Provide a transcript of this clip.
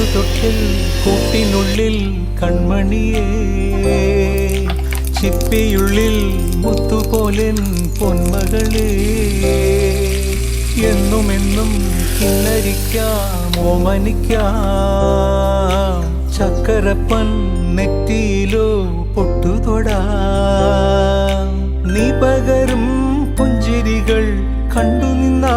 തൊട്ടിൽ കൂട്ടിനുള്ളിൽ കൺമണിയേ ചിപ്പിയുള്ളിൽ മുത്തുപോലെൻ പൊന്മകളേ എന്നുമെന്നും കിന്നരിക്കാം ഓമനിക്കാം ചക്കരപ്പൻ നെറ്റിയിലോ പൊട്ടുതൊടാം നീ പകരും പുഞ്ചിരികൾ കണ്ടു നിന്നാ